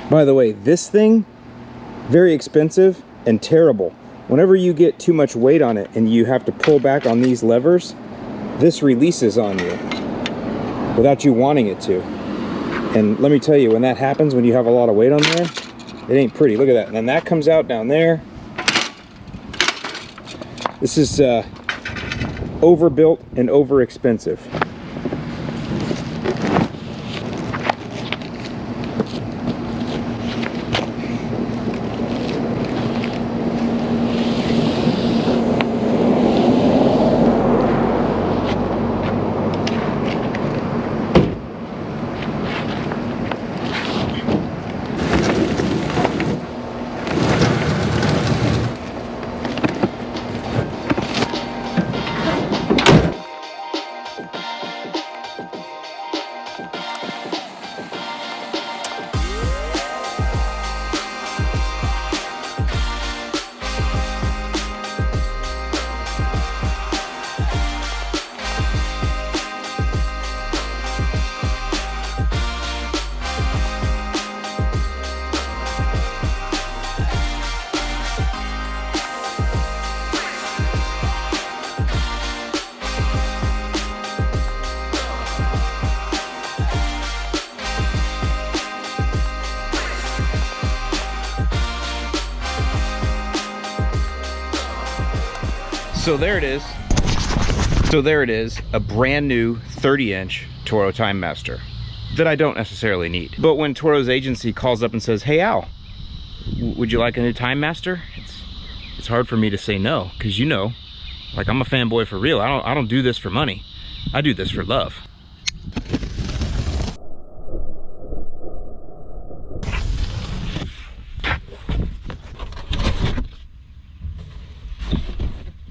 By the way, this thing, very expensive and terrible. Whenever you get too much weight on it and you have to pull back on these levers, this releases on you without you wanting it to. And let me tell you, when that happens, when you have a lot of weight on there, it ain't pretty. Look at that. And then that comes out down there. This is overbuilt and over expensive. So there it is. A brand new 30-inch Toro Time Master that I don't necessarily need. But when Toro's agency calls up and says, "Hey Al, would you like a new Time Master?" It's hard for me to say no, because you know, like, I'm a fanboy for real. I don't do this for money. I do this for love.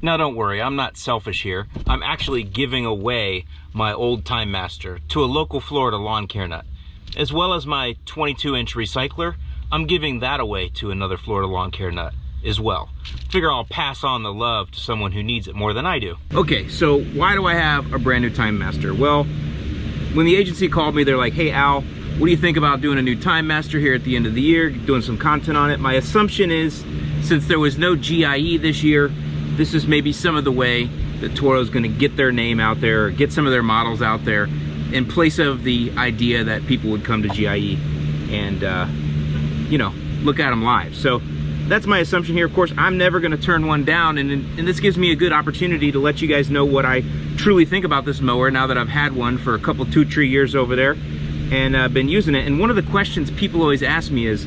Now don't worry, I'm not selfish here. I'm actually giving away my old Time Master to a local Florida lawn care nut. As well as my 22-inch recycler, I'm giving that away to another Florida lawn care nut as well. Figure I'll pass on the love to someone who needs it more than I do. Okay, so why do I have a brand new Time Master? Well, when the agency called me, they're like, "Hey Al, what do you think about doing a new Time Master here at the end of the year, doing some content on it?" My assumption is, since there was no GIE this year, this is maybe some of the way that Toro's gonna get their name out there, or get some of their models out there, in place of the idea that people would come to GIE and, you know, look at them live. So that's my assumption here. Of course, I'm never gonna turn one down, and this gives me a good opportunity to let you guys know what I truly think about this mower now that I've had one for a couple, 2-3 years over there, and I've been using it. And one of the questions people always ask me is,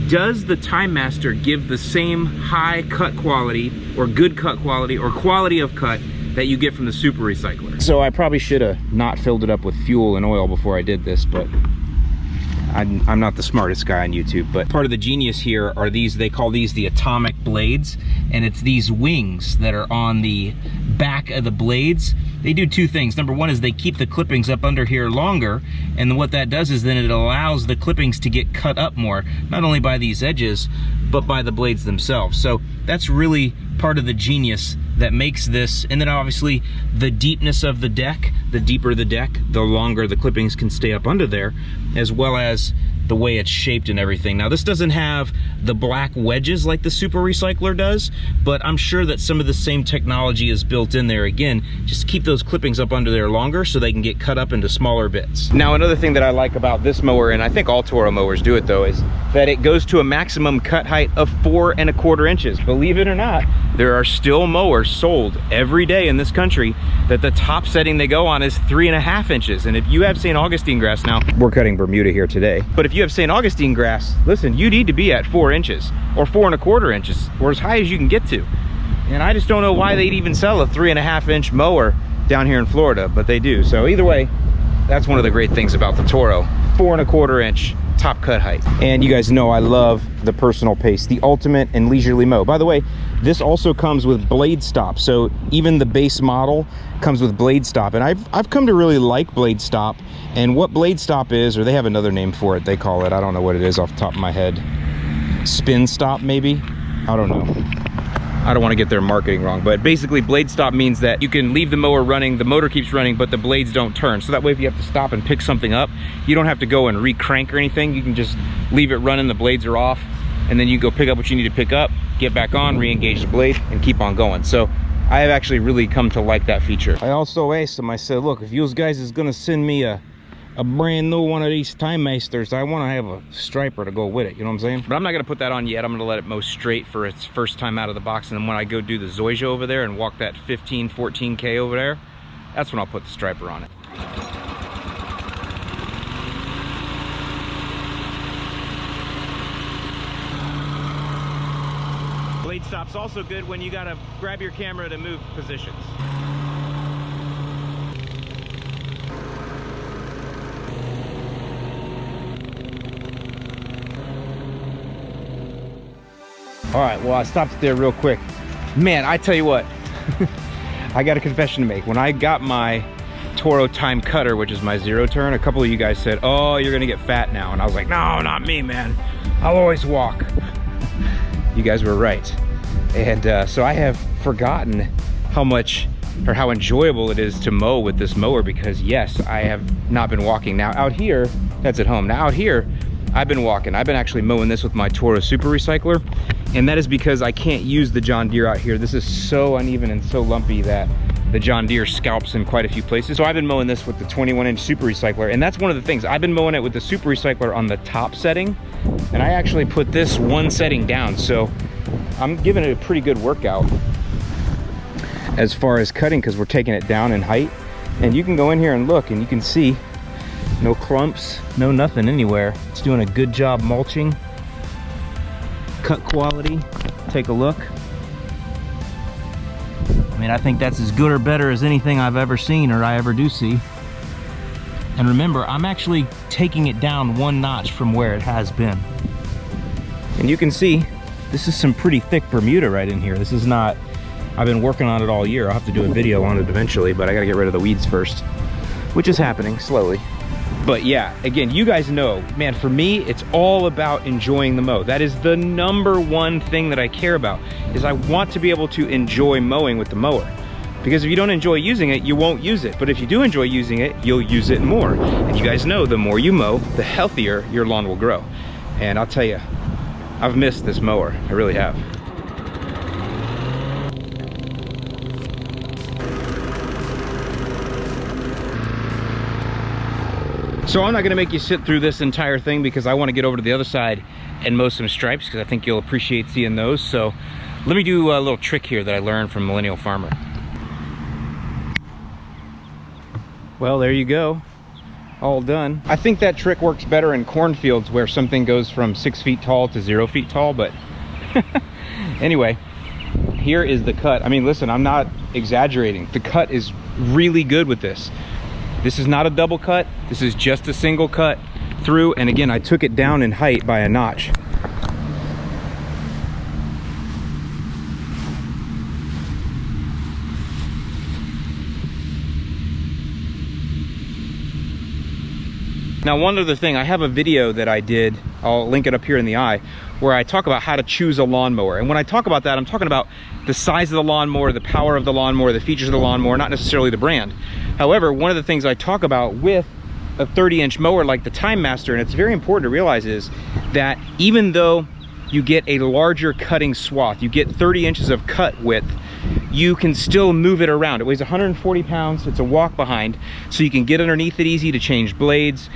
does the Time Master give the same high cut quality, or good cut quality, or quality of cut that you get from the Super Recycler? So I probably should have not filled it up with fuel and oil before I did this, but I'm not the smartest guy on YouTube. But part of the genius here are these, they call these the atomic blades, and it's these wings that are on the back of the blades. They do two things. Number one is they keep the clippings up under here longer, and what that does is then it allows the clippings to get cut up more, not only by these edges, but by the blades themselves. So that's really part of the genius that makes this. And then obviously the deepness of the deck, the deeper the deck, the longer the clippings can stay up under there, as well as the way it's shaped and everything. Now this doesn't have the black wedges like the Super Recycler does, but I'm sure that some of the same technology is built in there. Again, just keep those clippings up under there longer so they can get cut up into smaller bits. Now another thing that I like about this mower, and I think all Toro mowers do it though, is that it goes to a maximum cut height of 4¼ inches. Believe it or not, there are still mowers sold every day in this country that the top setting they go on is 3½ inches. And if you have St. Augustine grass, now we're cutting Bermuda here today, but if you have St. Augustine grass, listen, you need to be at 4 inches or 4¼ inches, or as high as you can get to. And I just don't know why they'd even sell a 3½ inch mower down here in Florida, but they do. So either way, that's one of the great things about the Toro, 4¼ inch top cut height. And you guys know I love the personal pace, the ultimate and leisurely mow. By the way, this also comes with blade stop. So even the base model comes with blade stop. And I've come to really like blade stop. And what blade stop is, or they have another name for it, they call it, I don't know what it is off the top of my head. Spin stop maybe? I don't know. I don't want to get their marketing wrong, but basically blade stop means that you can leave the mower running, the motor keeps running, but the blades don't turn. So that way if you have to stop and pick something up, you don't have to go and re-crank or anything. You can just leave it running, the blades are off, and then you go pick up what you need to pick up, get back on, re-engage the blade, and keep on going. So I have actually really come to like that feature. I also asked them, I said, look, if you guys is gonna send me a brand new one of these Time Masters, I want to have a striper to go with it, you know what I'm saying? But I'm not gonna put that on yet. I'm gonna let it mow straight for its first time out of the box, and then when I go do the Zoysia over there and walk that 15, 14K over there, that's when I'll put the striper on it. Blade stop's also good when you gotta grab your camera to move positions. All right, well, I stopped there real quick. Man, I tell you what, I got a confession to make. When I got my Toro time cutter, which is my zero turn, a couple of you guys said, oh, you're gonna get fat now. And I was like, no, not me, man. I'll always walk. You guys were right. And so I have forgotten how much or how enjoyable it is to mow with this mower, because yes, I have not been walking. Now out here, that's at home. Now out here, I've been walking. I've been actually mowing this with my Toro Super Recycler, and that is because I can't use the John Deere out here. This is so uneven and so lumpy that the John Deere scalps in quite a few places. So I've been mowing this with the 21-inch Super Recycler, and that's one of the things. I've been mowing it with the Super Recycler on the top setting, and I actually put this one setting down, so I'm giving it a pretty good workout as far as cutting, because we're taking it down in height. And you can go in here and look, and you can see no clumps, no nothing anywhere. It's doing a good job mulching. Cut quality, take a look. I mean, I think that's as good or better as anything I've ever seen or I ever do see. And remember, I'm actually taking it down one notch from where it has been. And you can see, this is some pretty thick Bermuda right in here. This is not, I've been working on it all year. I'll have to do a video on it eventually, but I gotta get rid of the weeds first, which is happening slowly. But yeah, again, you guys know, man, for me, it's all about enjoying the mow. That is the #1 thing that I care about, is I want to be able to enjoy mowing with the mower. Because if you don't enjoy using it, you won't use it. But if you do enjoy using it, you'll use it more. And you guys know, the more you mow, the healthier your lawn will grow. And I'll tell you, I've missed this mower, I really have. So I'm not gonna make you sit through this entire thing, because I wanna get over to the other side and mow some stripes, because I think you'll appreciate seeing those. So let me do a little trick here that I learned from Millennial Farmer. Well, there you go, all done. I think that trick works better in cornfields where something goes from 6 feet tall to 0 feet tall, but anyway, here is the cut. I mean, listen, I'm not exaggerating. The cut is really good with this. This is not a double cut. This is just a single cut through. And again, I took it down in height by a notch. Now, one other thing, I have a video that I did, I'll link it up here in the eye, where I talk about how to choose a lawnmower. And when I talk about that, I'm talking about the size of the lawnmower, the power of the lawnmower, the features of the lawnmower, not necessarily the brand. However, one of the things I talk about with a 30-inch mower like the Time Master, and it's very important to realize, is that even though you get a larger cutting swath, you get 30 inches of cut width, you can still move it around. It weighs 140 pounds, it's a walk behind, so you can get underneath it easy to change blades.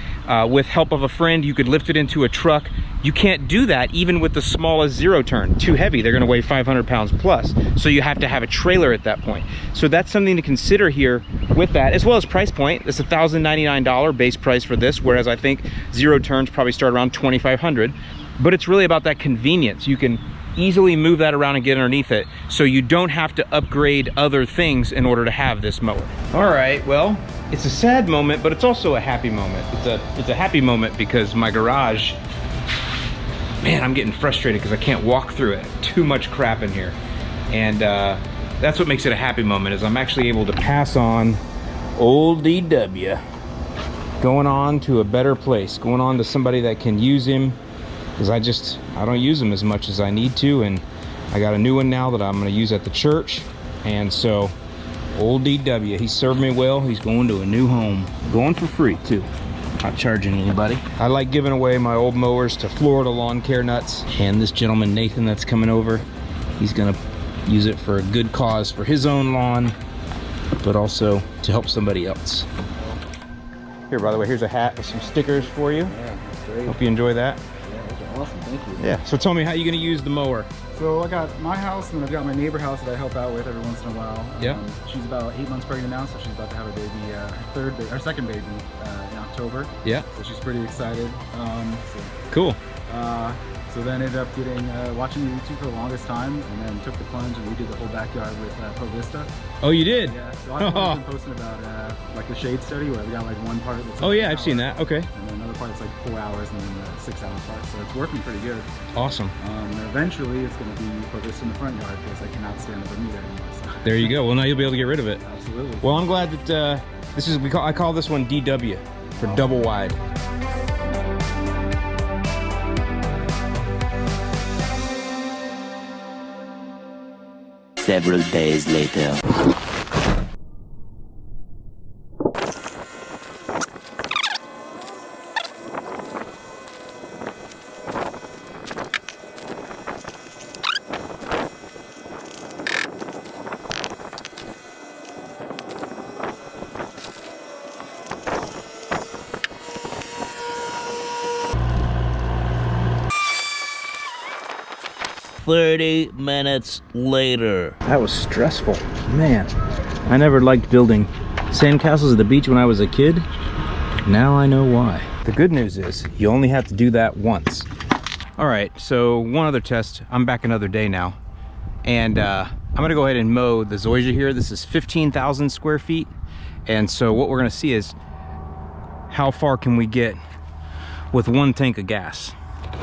With help of a friend, you could lift it into a truck. You can't do that even with the smallest zero turn. Too heavy, they're gonna weigh 500 pounds plus. So you have to have a trailer at that point. So that's something to consider here with that, as well as price point. It's $1,099 base price for this, whereas I think zero turns probably start around $2,500. But it's really about that convenience. You can easily move that around and get underneath it, so you don't have to upgrade other things in order to have this mower. All right, well, it's a sad moment, but it's also a happy moment. It's a happy moment because my garage, man, I'm getting frustrated because I can't walk through it. Too much crap in here. And that's what makes it a happy moment, is I'm actually able to pass on old DW, going on to a better place, going on to somebody that can use him, because I don't use them as much as I need to, and I got a new one now that I'm gonna use at the church. And so, old DW, he served me well. He's going to a new home. Going for free too. Not charging anybody. I like giving away my old mowers to Florida lawn care nuts. And this gentleman, Nathan, that's coming over, he's gonna use it for a good cause for his own lawn, but also to help somebody else. Here, by the way, here's a hat with some stickers for you. Yeah, that's great. Hope you enjoy that. Yeah, those are awesome. Thank you. Yeah, so tell me how you're gonna use the mower. So I got my house, and then I've got my neighbor house that I help out with every once in a while. Yeah. She's about 8 months pregnant now, so she's about to have a baby, her second baby in October. Yeah. So she's pretty excited. Cool. So then ended up watching YouTube for the longest time, and then took the plunge and redid the whole backyard with Pro Vista. Oh, you did? Yeah. So I've been posting about like the shade study, where we got like one part that's like oh yeah, I've seen that. Okay. And then another part that's like 4 hours, and then a 6 hour part. So it's working pretty good. Awesome. And eventually it's going to be Pro Vista in the front yard, because I cannot stand the Bermuda anymore. So. There you go. Well, now you'll be able to get rid of it. Absolutely. Well, I'm glad that this is I call this one DW for double wide. Several days later. 30 minutes later. That was stressful, man. I never liked building sandcastles at the beach when I was a kid. Now I know why. The good news is you only have to do that once. All right, so one other test. I'm back another day now, and I'm gonna go ahead and mow the zoysia here. This is 15,000 square feet, and so what we're gonna see is how far can we get with one tank of gas.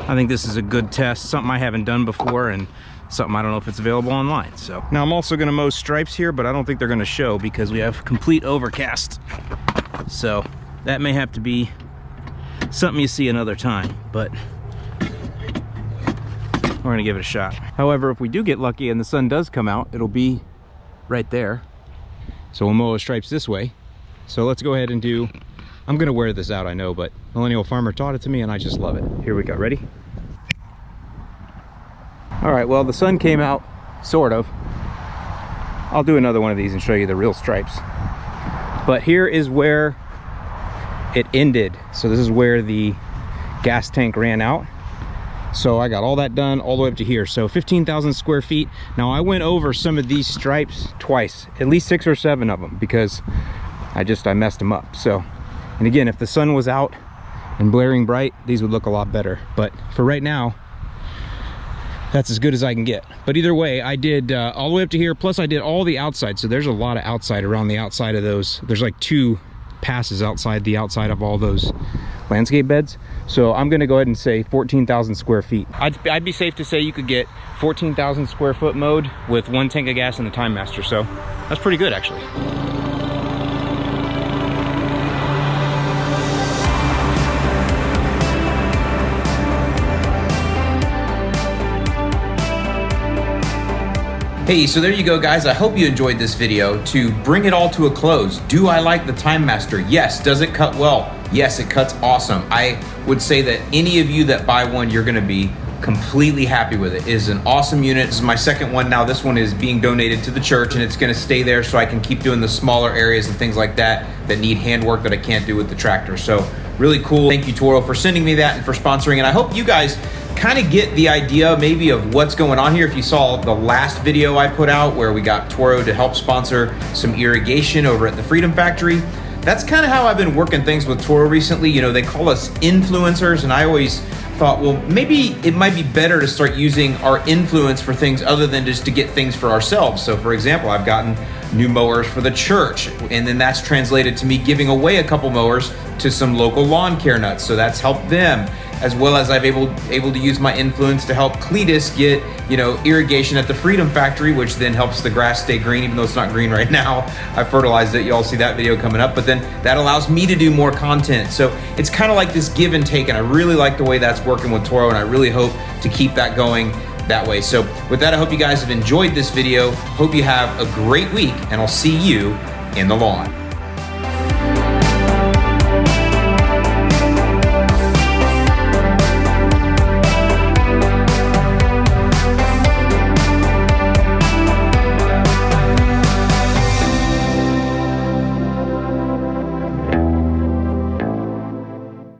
I think this is a good test, something I haven't done before, and something I don't know if it's available online. So now I'm also gonna mow stripes here, but I don't think they're gonna show because we have complete overcast. So that may have to be something you see another time, but we're gonna give it a shot. However, if we do get lucky and the sun does come out, it'll be right there. So we'll mow the stripes this way. So let's go ahead and do, I'm gonna wear this out, I know, but Millennial Farmer taught it to me and I just love it. Here we go, ready? All right, well, the sun came out, sort of. I'll do another one of these and show you the real stripes. But here is where it ended. So this is where the gas tank ran out. So I got all that done all the way up to here. So 15,000 square feet. Now I went over some of these stripes twice, at least 6 or 7 of them, because I messed them up. So, and again, if the sun was out and blaring bright, these would look a lot better. But for right now, that's as good as I can get. But either way, I did all the way up to here, plus I did all the outside. So there's a lot of outside around the outside of those. There's like 2 passes outside the outside of all those landscape beds. So I'm gonna go ahead and say 14,000 square feet. I'd be safe to say you could get 14,000 square foot mowed with 1 tank of gas and the Time Master. So that's pretty good, actually. Hey, so there you go, guys. I hope you enjoyed this video. To bring it all to a close, do I like the Time Master? Yes. Does it cut well? Yes, it cuts awesome. I would say that any of you that buy one, you're gonna be completely happy with it. It is an awesome unit. This is my second one now. This one is being donated to the church, and it's gonna stay there so I can keep doing the smaller areas and things like that that need handwork that I can't do with the tractor. So really cool. Thank you, Toro, for sending me that and for sponsoring. And I hope you guys kind of get the idea maybe of what's going on here. If you saw the last video I put out where we got Toro to help sponsor some irrigation over at the Freedom Factory, that's kind of how I've been working things with Toro recently. You know, they call us influencers, and I always thought, well, maybe it might be better to start using our influence for things other than just to get things for ourselves. So for example, I've gotten new mowers for the church, and then that's translated to me giving away a couple mowers to some local lawn care nuts. So that's helped them, as well as I've able to use my influence to help Cletus get, you know, irrigation at the Freedom Factory, which then helps the grass stay green, even though it's not green right now. I fertilized it. Y'all see that video coming up, but then that allows me to do more content. So it's kind of like this give and take, and I really like the way that's working with Toro, and I really hope to keep that going. that way. So with that, I hope you guys have enjoyed this video. Hope you have a great week, and I'll see you in the lawn.